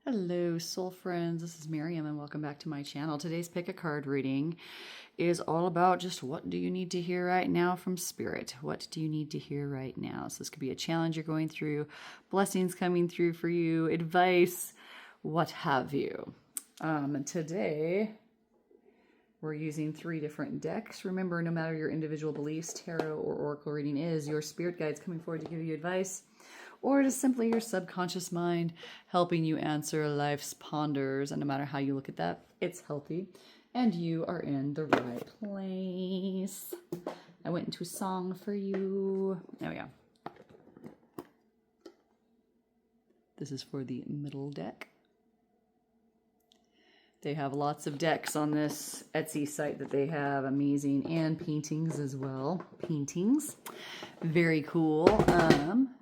Hello, soul friends. This is Miriam, and welcome back to my channel. Today's pick a card reading is all about just what do you need to hear right now from Spirit? What do you need to hear right now? So this could be a challenge you're going through, blessings coming through for you, advice, what have you. Today we're using 3 different decks. Remember, no matter your individual beliefs, tarot or oracle reading is your spirit guides coming forward to give you advice, or it is simply your subconscious mind helping you answer life's ponders. And no matter how you look at that, it's healthy and you are in the right place. I went into song for you. There we go. This is for the middle deck. They have lots of decks on this Etsy site that they have, amazing, and paintings as well. Paintings. Very cool.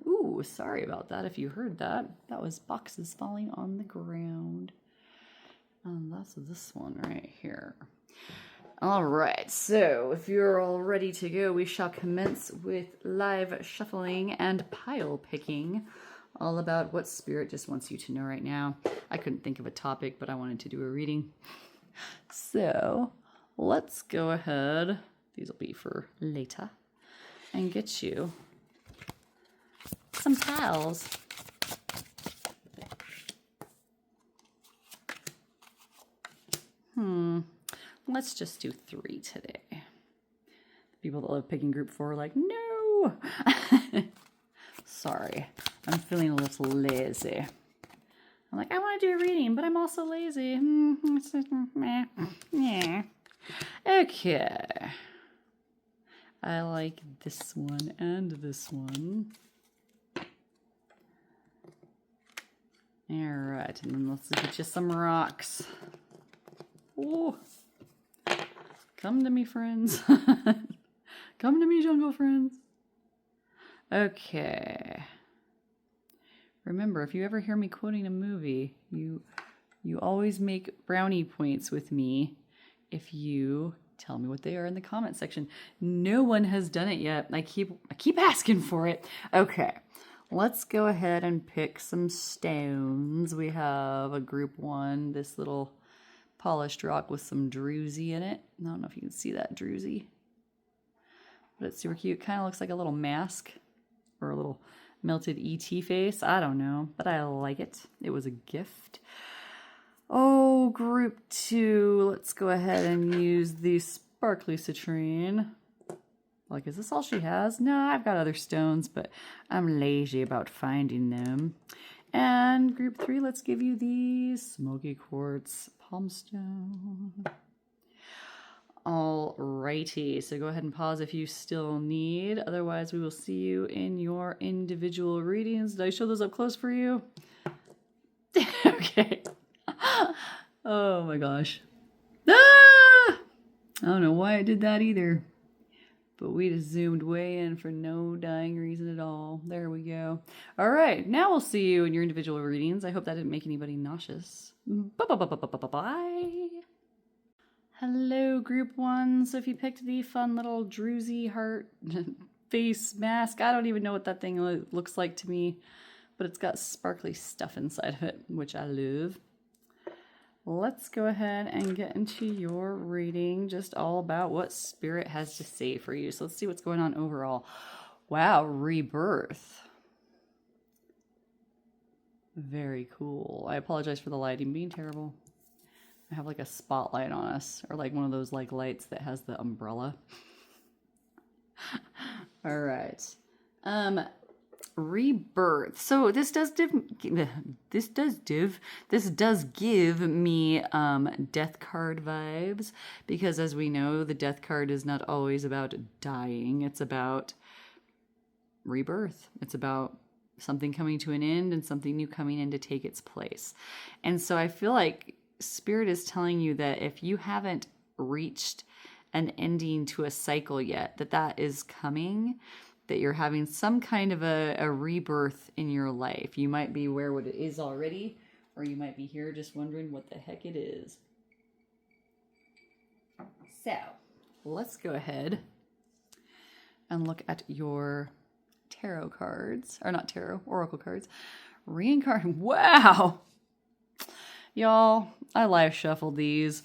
Ooh, sorry about that if you heard that. That was boxes falling on the ground. That's this one right here. All right, so if you're all ready to go, we shall commence with live shuffling and pile picking. All about what Spirit just wants you to know right now. I couldn't think of a topic, but I wanted to do a reading. So let's go ahead. These will be for later. And get you some piles. Let's just do 3 today. The people that love picking group 4 are like, no. Sorry, I'm feeling a little lazy. I'm like, I want to do a reading, but I'm also lazy. Yeah. Okay. I like this one and this one. All right, and then let's get you some rocks. Oh, come to me, friends. Come to me, jungle friends. Okay. Remember, if you ever hear me quoting a movie, you always make brownie points with me if you tell me what they are in the comment section. No one has done it yet. I keep asking for it. Okay. Let's go ahead and pick some stones. We have a group 1, this little polished rock with some druzy in it. I don't know if you can see that druzy, but it's super cute. Kind of looks like a little mask or a little melted ET face. I don't know, but I like it. It was a gift. Oh, group 2. Let's go ahead and use the sparkly citrine. Like, is this all she has? No, I've got other stones, but I'm lazy about finding them. And group 3, let's give you the smoky quartz palm stone. Alrighty, so go ahead and pause if you still need. Otherwise, we will see you in your individual readings. Did I show those up close for you? Okay. Oh my gosh. Ah! I don't know why I did that either. But we just zoomed way in for no dying reason at all. There we go. All right, now we'll see you in your individual readings. I hope that didn't make anybody nauseous. Bye. Hello, group 1. So if you picked the fun little druzy heart face mask, I don't even know what that thing looks like to me, but it's got sparkly stuff inside of it, which I love. Let's go ahead and get into your reading, just all about what Spirit has to say for you. So let's see what's going on overall. Wow, rebirth. Very cool. I apologize for the lighting being terrible. I have like a spotlight on us, or like one of those like lights that has the umbrella. All right. Rebirth. So this does give me death card vibes, because as we know, the death card is not always about dying. It's about rebirth. It's about something coming to an end and something new coming in to take its place. And so I feel like Spirit is telling you that if you haven't reached an ending to a cycle yet, that is coming, that you're having some kind of a rebirth in your life. You might be where what it is already, or you might be here just wondering what the heck it is. So let's go ahead and look at your tarot cards, or not tarot, oracle cards. Reincarnate. Wow. Y'all, I live shuffled these.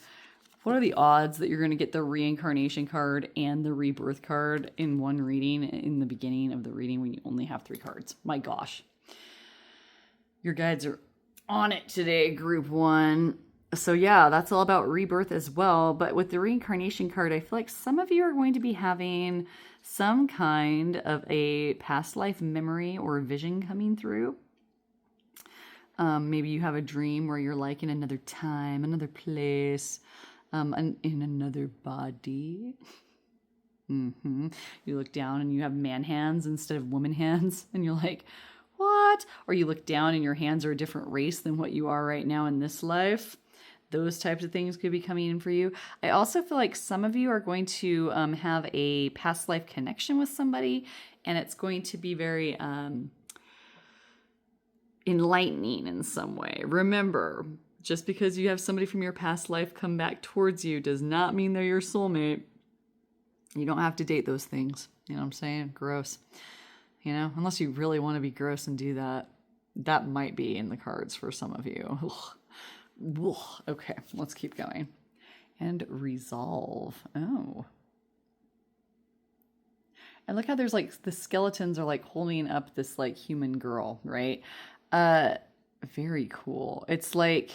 What are the odds that you're going to get the reincarnation card and the rebirth card in one reading in the beginning of the reading when you only have 3 cards? My gosh. Your guides are on it today, group 1. So yeah, that's all about rebirth as well. But with the reincarnation card, I feel like some of you are going to be having some kind of a past life memory or vision coming through. Maybe you have a dream where you're like in another time, another place, in another body. You look down and you have man hands instead of woman hands, and you're like, what? Or you look down and your hands are a different race than what you are right now in this life. Those types of things could be coming in for you. I also feel like some of you are going to have a past life connection with somebody, and it's going to be very enlightening in some way. Remember, just because you have somebody from your past life come back towards you does not mean they're your soulmate. You don't have to date those things. You know what I'm saying? Gross. You know, unless you really want to be gross and do that. That might be in the cards for some of you. Ugh. Okay, let's keep going. And resolve. Oh. And look how there's like the skeletons are like holding up this like human girl, right? Very cool. It's like,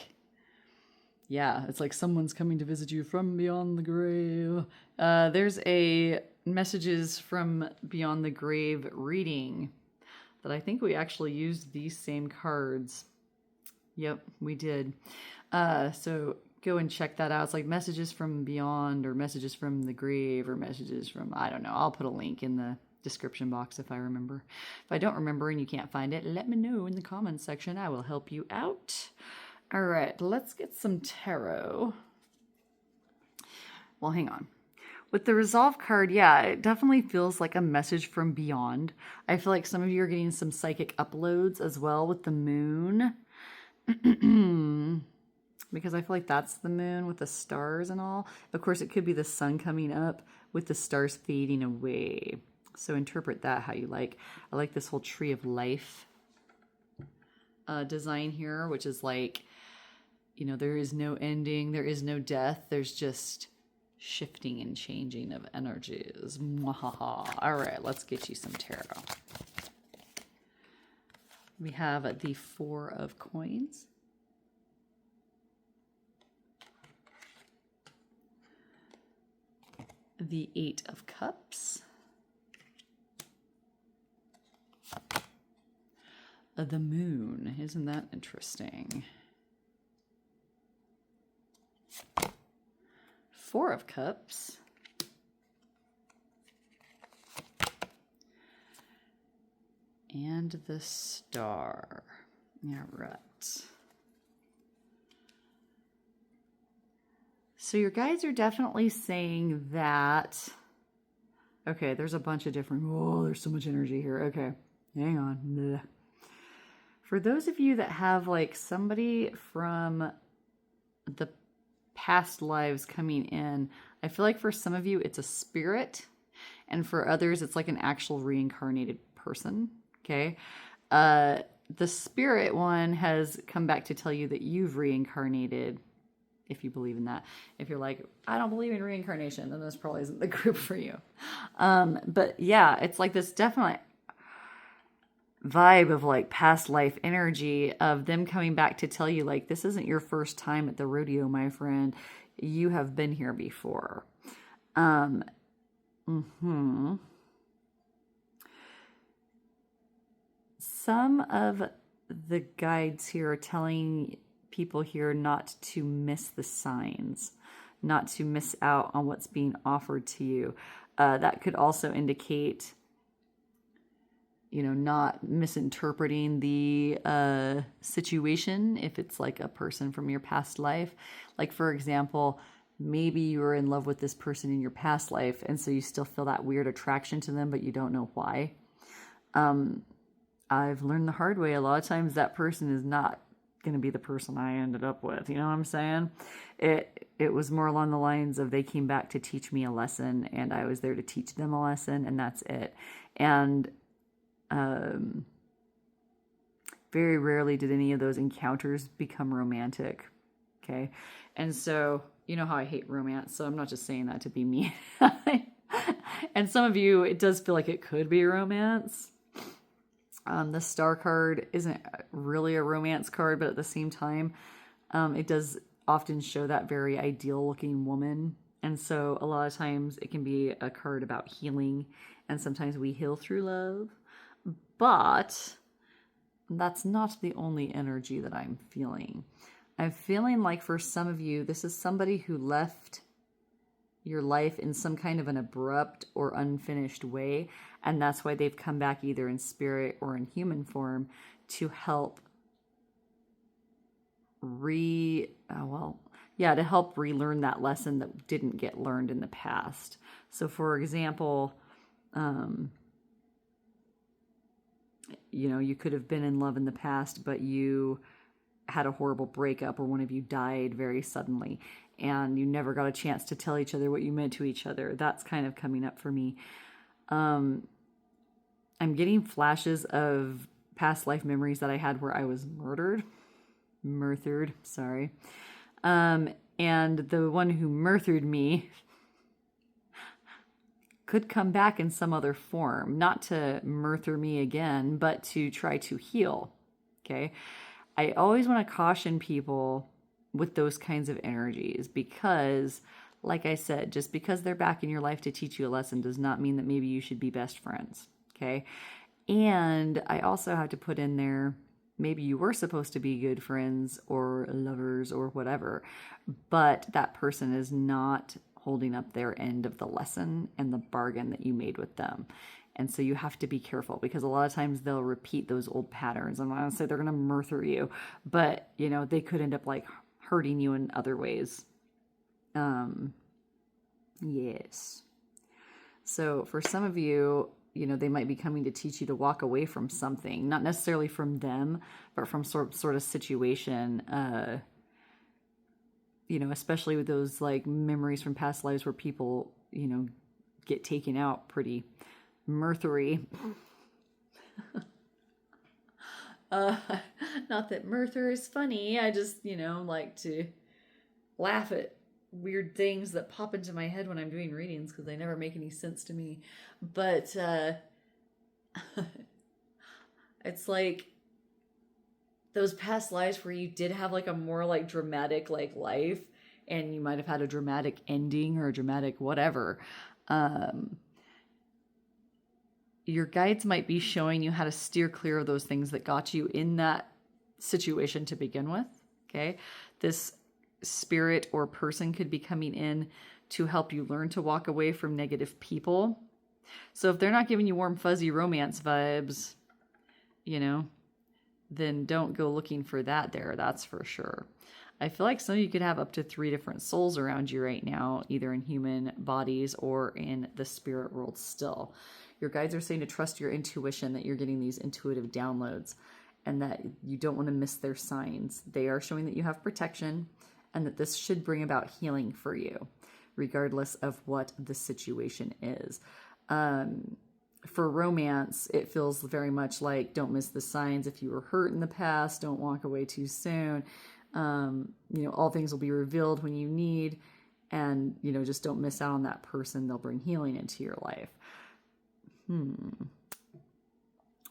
yeah, it's like someone's coming to visit you from beyond the grave. There's a messages from beyond the grave reading that I think we actually used these same cards. Yep, we did. So go and check that out. It's like messages from beyond or messages from the grave or messages from, I don't know. I'll put a link in the description box if I remember. If I don't remember and you can't find it, let me know in the comments section. I will help you out. All right, let's get some tarot. Well, hang on. With the resolve card, yeah, it definitely feels like a message from beyond. I feel like some of you are getting some psychic uploads as well with the moon. Because I feel like that's the moon with the stars and all. Of course, it could be the sun coming up with the stars fading away. So interpret that how you like. I like this whole tree of life design here, which is like, you know, there is no ending, there is no death, there's just shifting and changing of energies. All right, let's get you some tarot. We have the 4 of coins. The 8 of cups. The moon. Isn't that interesting? 4 of cups. And the star. Yeah, right. So your guides are definitely saying that. Okay, there's a bunch of different. Oh, there's so much energy here. Okay, hang on. Blech. For those of you that have like somebody from the past lives coming in, I feel like for some of you it's a spirit, and for others it's like an actual reincarnated person. Okay, the spirit one has come back to tell you that you've reincarnated. If you believe in that. If you're like, I don't believe in reincarnation, then this probably isn't the group for you. But yeah, it's like this definite vibe of like past life energy of them coming back to tell you like, this isn't your first time at the rodeo, my friend. You have been here before. Some of the guides here are telling people here not to miss the signs, not to miss out on what's being offered to you. That could also indicate, you know, not misinterpreting the situation if it's like a person from your past life. Like, for example, maybe you were in love with this person in your past life, and so you still feel that weird attraction to them, but you don't know why. I've learned the hard way. A lot of times that person is not going to be the person I ended up with. You know what I'm saying? It was more along the lines of they came back to teach me a lesson, and I was there to teach them a lesson, and that's it. And very rarely did any of those encounters become romantic. Okay. And so, you know how I hate romance. So I'm not just saying that to be mean. And some of you, it does feel like it could be romance. The star card isn't really a romance card, but at the same time, it does often show that very ideal looking woman. And so a lot of times it can be a card about healing, and sometimes we heal through love. But that's not the only energy that I'm feeling. I'm feeling like for some of you, this is somebody who left your life in some kind of an abrupt or unfinished way. And that's why they've come back either in spirit or in human form to help to help relearn that lesson that didn't get learned in the past. So for example, you could have been in love in the past, but you had a horrible breakup, or one of you died very suddenly, and you never got a chance to tell each other what you meant to each other. That's kind of coming up for me. I'm getting flashes of past life memories that I had where I was murdered, sorry. And the one who murdered me could come back in some other form, not to murder me again, but to try to heal. Okay. I always want to caution people with those kinds of energies because, like I said, just because they're back in your life to teach you a lesson does not mean that maybe you should be best friends. Okay. And I also have to put in there, maybe you were supposed to be good friends or lovers or whatever, but that person is not holding up their end of the lesson and the bargain that you made with them. And so you have to be careful because a lot of times they'll repeat those old patterns. I'm not going to say they're going to murder you, but they could end up like hurting you in other ways. Yes. So for some of you, they might be coming to teach you to walk away from something, not necessarily from them, but from sort of situation, especially with those like memories from past lives where people, get taken out pretty murdery. Not that murder is funny. I just, like to laugh at weird things that pop into my head when I'm doing readings because they never make any sense to me. But it's like those past lives where you did have like a more like dramatic like life, and you might have had a dramatic ending or a dramatic whatever. Your guides might be showing you how to steer clear of those things that got you in that situation to begin with. Okay. This spirit or person could be coming in to help you learn to walk away from negative people. So if they're not giving you warm, fuzzy romance vibes, then don't go looking for that there. That's for sure. I feel like some of you could have up to 3 different souls around you right now, either in human bodies or in the spirit world still. Your guides are saying to trust your intuition, that you're getting these intuitive downloads and that you don't want to miss their signs. They are showing that you have protection and that this should bring about healing for you, regardless of what the situation is. For romance, it feels very much like don't miss the signs. If you were hurt in the past, don't walk away too soon. All things will be revealed when you need, and, just don't miss out on that person. They'll bring healing into your life.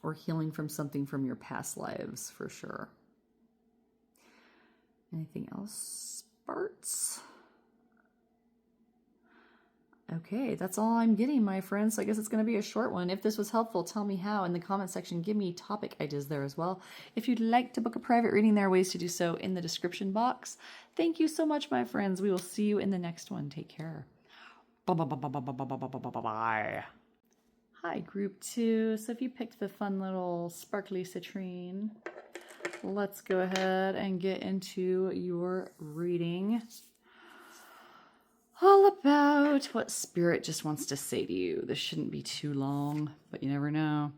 Or healing from something from your past lives, for sure. Anything else, Sparts? Okay, that's all I'm getting, my friends. So I guess it's going to be a short one. If this was helpful, tell me how in the comment section. Give me topic ideas there as well. If you'd like to book a private reading, there are ways to do so in the description box. Thank you so much, my friends. We will see you in the next one. Take care. Bye. Hi, group 2. So if you picked the fun little sparkly citrine, let's go ahead and get into your reading. All about what Spirit just wants to say to you. This shouldn't be too long, but you never know.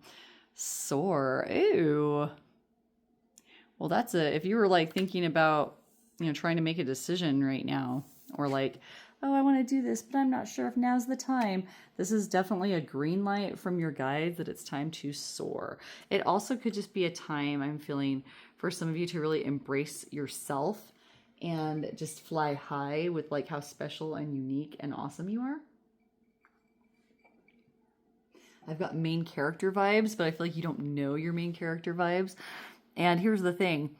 Sore. Ew. Well, if you were like thinking about, trying to make a decision right now, or like, oh, I want to do this, but I'm not sure if now's the time. This is definitely a green light from your guides that it's time to soar. It also could just be a time, I'm feeling, for some of you to really embrace yourself and just fly high with like how special and unique and awesome you are. I've got main character vibes, but I feel like you don't know your main character vibes. And here's the thing.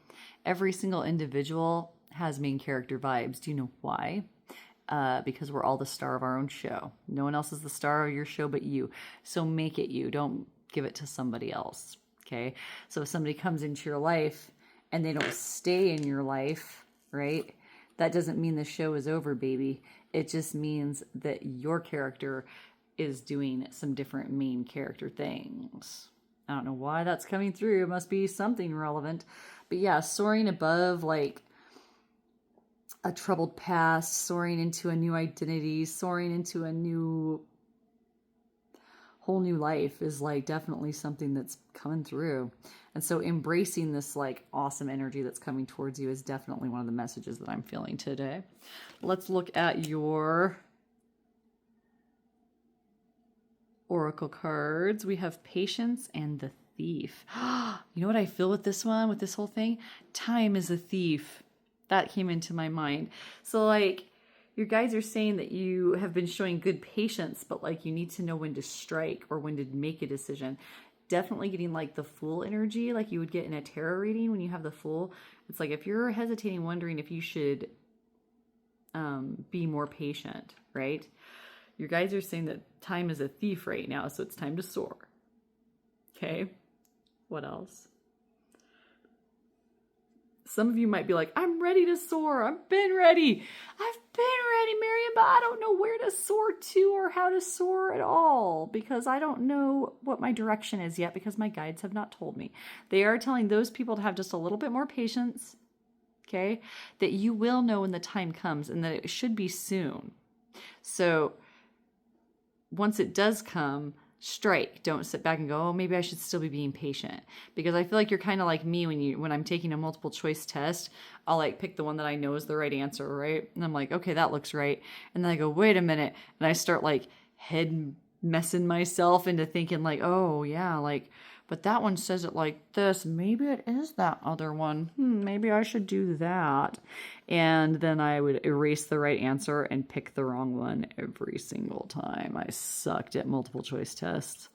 Every single individual has main character vibes. Do you know why? Because we're all the star of our own show. No one else is the star of your show but you. So make it you. Don't give it to somebody else. Okay? So if somebody comes into your life and they don't stay in your life, right? That doesn't mean the show is over, baby. It just means that your character is doing some different main character things. I don't know why that's coming through. It must be something relevant. But yeah, soaring above like a troubled past, soaring into a new identity, soaring into a whole new life is like definitely something that's coming through. And so embracing this like awesome energy that's coming towards you is definitely one of the messages that I'm feeling today. Let's look at your oracle cards. We have Patience and the Thief. You know what I feel with this one, with this whole thing? Time is a thief. That came into my mind. So like your guys are saying that you have been showing good patience, but like you need to know when to strike or when to make a decision. Definitely getting like the Fool energy like you would get in a tarot reading when you have the Fool. It's like if you're hesitating, wondering if you should be more patient, right? Your guys are saying that time is a thief right now, so it's time to soar. Okay, what else? Some of you might be like, I'm ready to soar. I've been ready, Miriam, but I don't know where to soar to or how to soar at all because I don't know what my direction is yet because my guides have not told me. They are telling those people to have just a little bit more patience, okay? That you will know when the time comes and that it should be soon. So once it does come, strike. Don't sit back and go, oh, maybe I should still be being patient. Because I feel like you're kind of like me when I'm taking a multiple choice test, I'll like pick the one that I know is the right answer, right? And I'm like, okay, that looks right. And then I go, wait a minute. And I start like head messing myself into thinking like, oh yeah, like, but that one says it like this. Maybe it is that other one. Maybe I should do that. And then I would erase the right answer and pick the wrong one every single time. I sucked at multiple choice tests.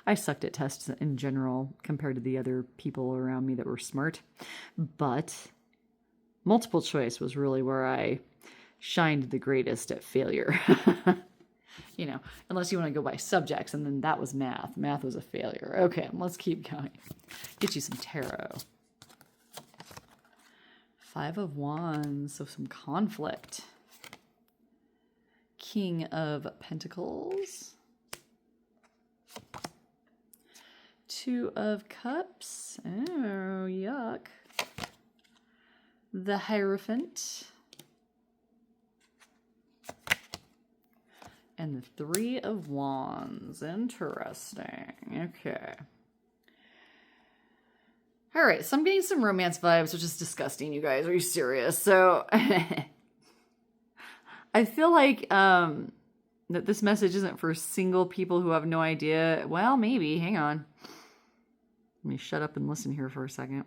I sucked at tests in general compared to the other people around me that were smart. But multiple choice was really where I shined the greatest at failure. You know, unless you want to go by subjects, and then that was math. Math was a failure. Okay, let's keep going. Get you some tarot. 5 of Wands, so some conflict. King of Pentacles. 2 of Cups. Oh, yuck. The Hierophant. And the 3 of Wands. Interesting. Okay. All right. So I'm getting some romance vibes, which is disgusting, you guys. Are you serious? So I feel like that this message isn't for single people who have no idea. Well, maybe. Hang on. Let me shut up and listen here for a second.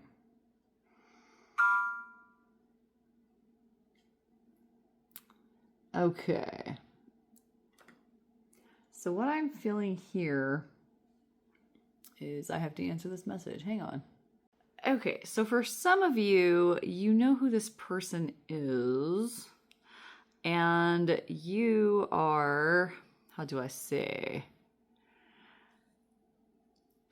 Okay. So what I'm feeling here is I have to answer this message. Hang on. Okay, so for some of you, you know who this person is. And you are, how do I say?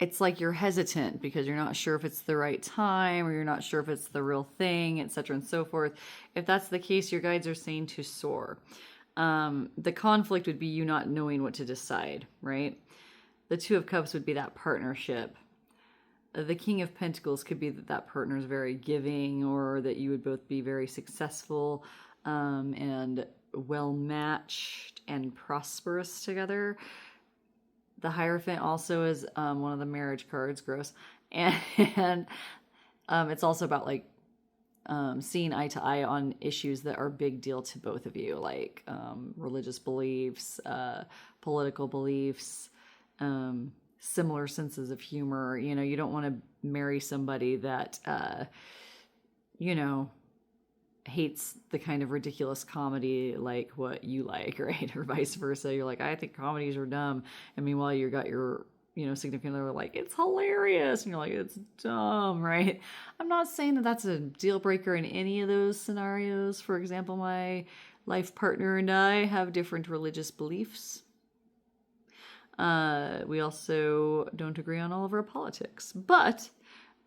It's like you're hesitant because you're not sure if it's the right time or you're not sure if it's the real thing, etc. and so forth. If that's the case, your guides are saying to soar. The conflict would be you not knowing what to decide, right? The 2 of Cups would be that partnership. The King of Pentacles could be that partner is very giving or that you would both be very successful and well-matched and prosperous together. The Hierophant also is one of the marriage cards, gross. And it's also about like seeing eye to eye on issues that are big deal to both of you, like religious beliefs, political beliefs, similar senses of humor. You know, you don't want to marry somebody that, you know, hates the kind of ridiculous comedy like what you like, right? Or vice versa. You're like, I think comedies are dumb. And meanwhile, you got your, significant other like, it's hilarious. And you're like, it's dumb, right? I'm not saying that that's a deal breaker in any of those scenarios. For example, my life partner and I have different religious beliefs. We also don't agree on all of our politics, but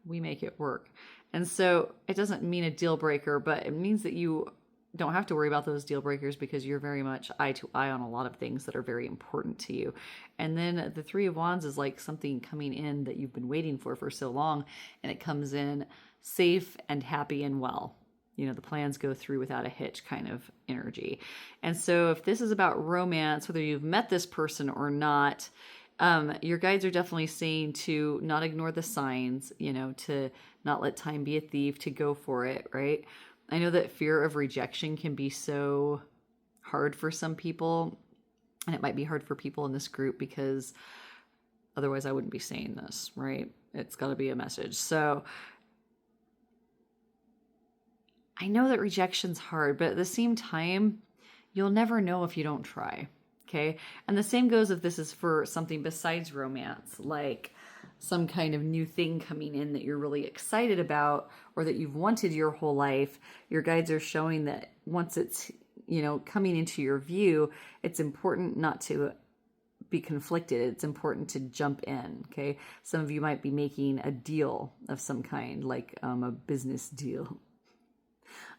we make it work. And so it doesn't mean a deal breaker, but it means that you don't have to worry about those deal breakers because you're very much eye to eye on a lot of things that are very important to you. And then the Three of Wands is like something coming in that you've been waiting for so long, and it comes in safe and happy and well. The plans go through without a hitch kind of energy. And so if this is about romance, whether you've met this person or not, your guides are definitely saying to not ignore the signs, to not let time be a thief, to go for it, right? I know that fear of rejection can be so hard for some people, and it might be hard for people in this group because otherwise I wouldn't be saying this, right? It's got to be a message. So I know that rejection's hard, but at the same time, you'll never know if you don't try. Okay. And the same goes if this is for something besides romance, like some kind of new thing coming in that you're really excited about or that you've wanted your whole life. Your guides are showing that once it's, coming into your view, it's important not to be conflicted. It's important to jump in. Okay. Some of you might be making a deal of some kind, like a business deal.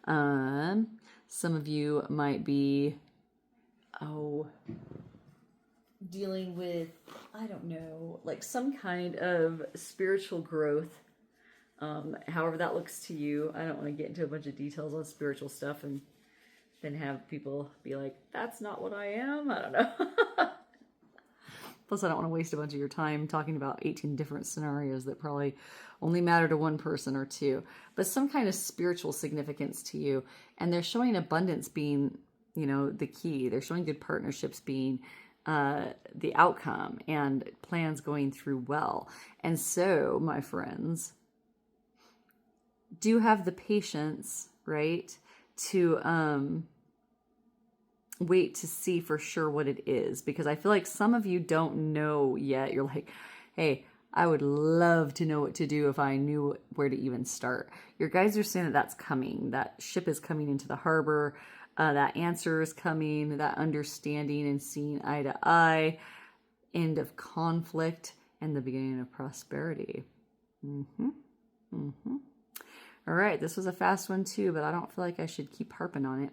Some of you might be, dealing with, I don't know, like some kind of spiritual growth. However that looks to you. I don't want to get into a bunch of details on spiritual stuff and then have people be like, that's not what I am. I don't know. Plus, I don't want to waste a bunch of your time talking about 18 different scenarios that probably only matter to one person or two. But some kind of spiritual significance to you. And they're showing abundance being, the key. They're showing good partnerships being the outcome and plans going through well. And so, my friends, do have the patience, right, to wait to see for sure what it is, because I feel like some of you don't know yet. You're like, hey, I would love to know what to do if I knew where to even start. Your guides are saying that that's coming. That ship is coming into the harbor. That answer is coming. That understanding and seeing eye to eye. End of conflict and the beginning of prosperity. All right, this was a fast one too, but I don't feel like I should keep harping on it.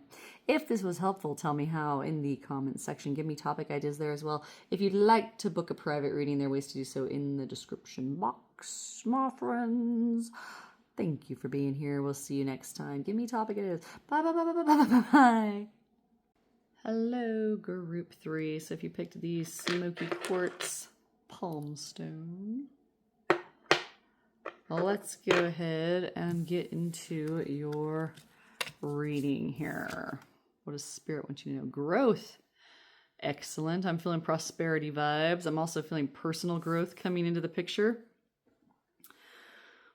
If this was helpful, tell me how in the comments section. Give me topic ideas there as well. If you'd like to book a private reading, there are ways to do so in the description box, my friends. Thank you for being here. We'll see you next time. Give me topic ideas. Bye, bye, bye, bye, bye, bye, bye, bye. Hello, group 3. So if you picked the Smoky Quartz Palm Stone, well, let's go ahead and get into your reading here. What does Spirit want you to know? Growth. Excellent. I'm feeling prosperity vibes. I'm also feeling personal growth coming into the picture.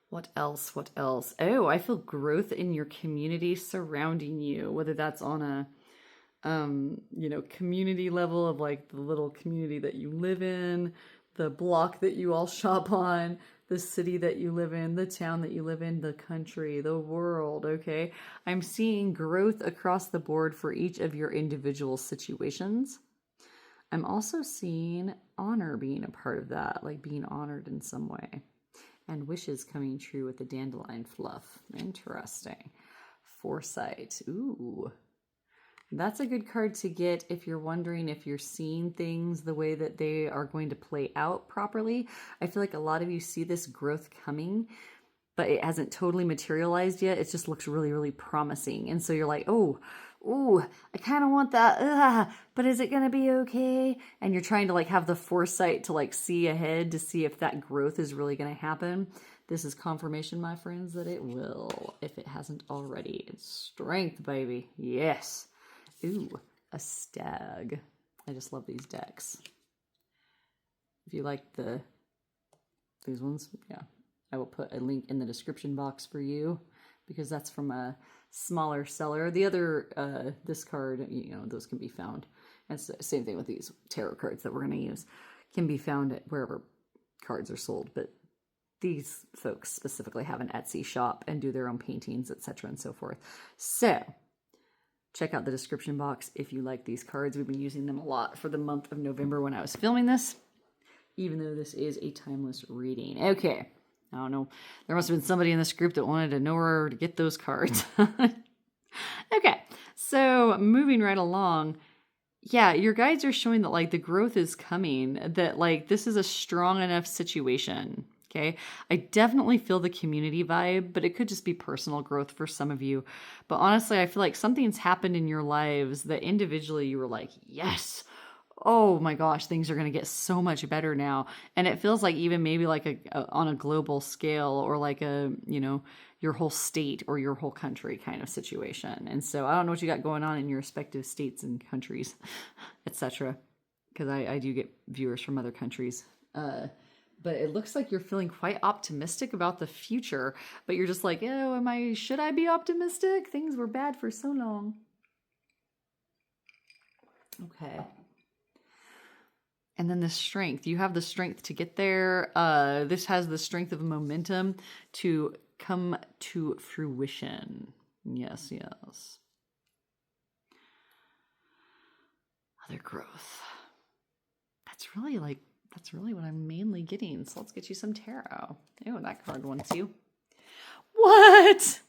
What else? What else? Oh, I feel growth in your community surrounding you, whether that's on a community level of like the little community that you live in, the block that you all shop on, the city that you live in, the town that you live in, the country, the world, okay? I'm seeing growth across the board for each of your individual situations. I'm also seeing honor being a part of that, like being honored in some way. And wishes coming true with the dandelion fluff. Interesting. Foresight. Ooh. That's a good card to get if you're wondering if you're seeing things the way that they are going to play out properly. I feel like a lot of you see this growth coming, but it hasn't totally materialized yet. It just looks really, really promising. And so you're like, oh, I kind of want that, but is it going to be okay? And you're trying to like have the foresight to like see ahead to see if that growth is really going to happen. This is confirmation, my friends, that it will, if it hasn't already. It's strength, baby. Yes. Ooh, a stag. I just love these decks. If you like these ones, yeah, I will put a link in the description box for you because that's from a smaller seller. The other, this card, those can be found. And same thing with these tarot cards that we're going to use, can be found at wherever cards are sold. But these folks specifically have an Etsy shop and do their own paintings, etc. and so forth. So check out the description box if you like these cards. We've been using them a lot for the month of November when I was filming this, even though this is a timeless reading. Okay. I don't know. There must have been somebody in this group that wanted to know where to get those cards. Okay. So moving right along. Yeah, your guides are showing that like the growth is coming, that like this is a strong enough situation. Okay. I definitely feel the community vibe, but it could just be personal growth for some of you. But honestly, I feel like something's happened in your lives that individually you were like, yes, oh my gosh, things are going to get so much better now. And it feels like even maybe like on a global scale, or like your whole state or your whole country kind of situation. And so I don't know what you got going on in your respective states and countries, etc. Because I do get viewers from other countries. But it looks like you're feeling quite optimistic about the future, but you're just like, oh, should I be optimistic? Things were bad for so long. Okay. And then the strength. You have the strength to get there. This has the strength of momentum to come to fruition. Yes, yes. Other growth. That's really what I'm mainly getting. So let's get you some tarot. Oh, that card wants you. What?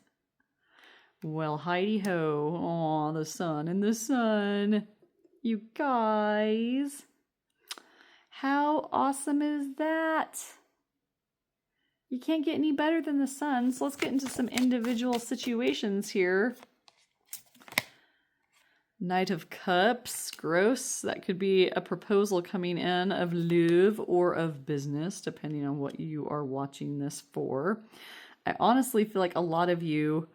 Well, Heidi ho. Aw, the sun and the sun. You guys. How awesome is that? You can't get any better than the sun. So let's get into some individual situations here. Knight of Cups, gross. That could be a proposal coming in of love or of business, depending on what you are watching this for. I honestly feel like a lot of you,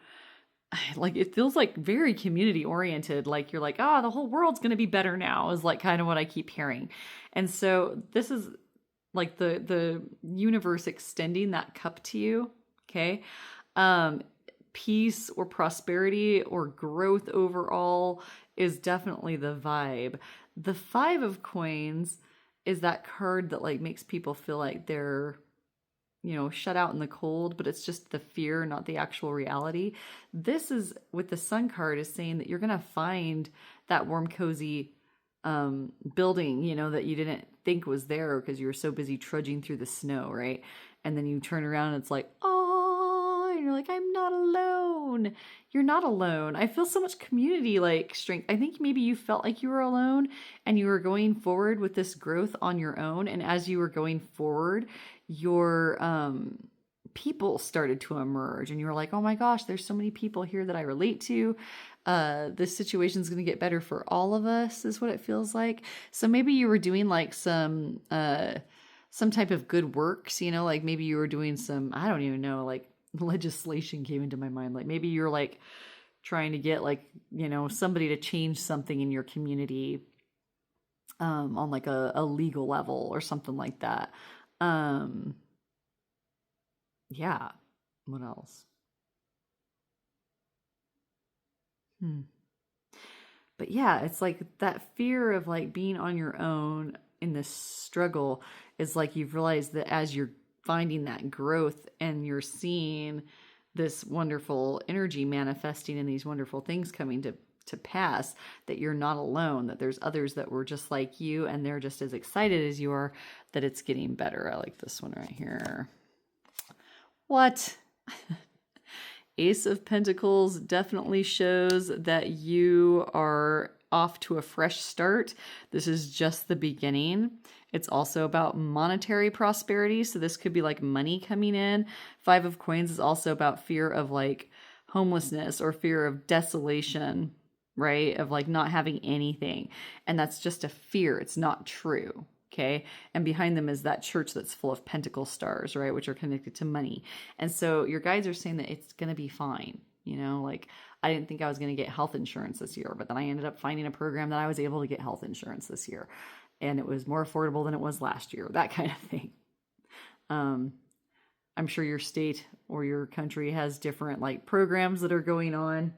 like it feels like very community oriented. Like you're like, the whole world's going to be better now is like kind of what I keep hearing. And so this is like the universe extending that cup to you. Okay. Peace or prosperity or growth overall is definitely the vibe. The 5 of Coins is that card that like makes people feel like they're, shut out in the cold, but it's just the fear, not the actual reality. This is with the Sun card is saying that you're going to find that warm, cozy building, that you didn't think was there because you were so busy trudging through the snow, right? And then you turn around and it's like, and you're like, I'm not alone. You're not alone. I feel so much community like strength. I think maybe you felt like you were alone and you were going forward with this growth on your own. And as you were going forward, your people started to emerge and you were like, oh my gosh, there's so many people here that I relate to. This situation is going to get better for all of us is what it feels like. So maybe you were doing like some type of good works, like maybe you were doing some, I don't even know, like legislation came into my mind. Like maybe you're like trying to get like, somebody to change something in your community on like a legal level or something like that. Yeah. What else? But yeah, it's like that fear of like being on your own in this struggle is like you've realized that as you're finding that growth and you're seeing this wonderful energy manifesting and these wonderful things coming to pass, that you're not alone, that there's others that were just like you and they're just as excited as you are that it's getting better. I like this one right here. What? Ace of Pentacles definitely shows that you are off to a fresh start. This is just the beginning. It's also about monetary prosperity. So this could be like money coming in. 5 of Coins is also about fear of like homelessness or fear of desolation, right? Of like not having anything. And that's just a fear. It's not true. Okay. And behind them is that church that's full of pentacle stars, right? Which are connected to money. And so your guides are saying that it's going to be fine. Like I didn't think I was going to get health insurance this year, but then I ended up finding a program that I was able to get health insurance this year. And it was more affordable than it was last year, that kind of thing. I'm sure your state or your country has different like programs that are going on.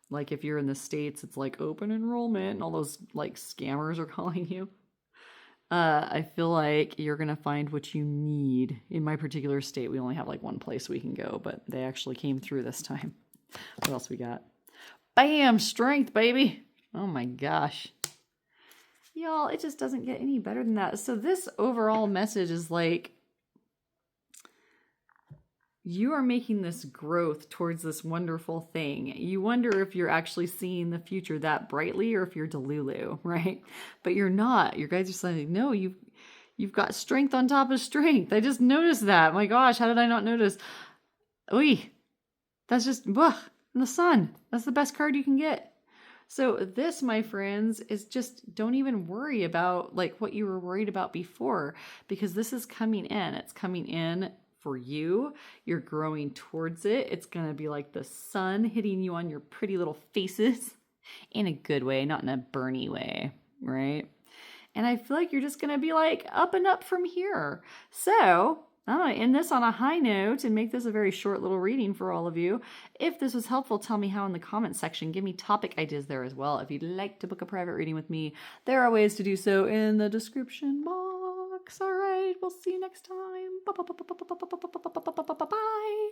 Like if you're in the States, it's like open enrollment and all those like scammers are calling you. I feel like you're going to find what you need. In my particular state, we only have like one place we can go, but they actually came through this time. What else we got? Bam! Strength, baby! Oh my gosh. Y'all, it just doesn't get any better than that. So this overall message is like, you are making this growth towards this wonderful thing. You wonder if you're actually seeing the future that brightly or if you're Delulu, right? But you're not. You guys are saying, no, you've got strength on top of strength. I just noticed that. My gosh, how did I not notice? Oy, that's just, in the sun. That's the best card you can get. So this, my friends, is just don't even worry about like what you were worried about before, because this is coming in. It's coming in for you. You're growing towards it. It's going to be like the sun hitting you on your pretty little faces in a good way, not in a burny way, right? And I feel like you're just going to be like up and up from here. So I'm going to end this on a high note and make this a very short little reading for all of you. If this was helpful, tell me how in the comment section. Give me topic ideas there as well. If you'd like to book a private reading with me, there are ways to do so in the description box. All right, we'll see you next time. Bye.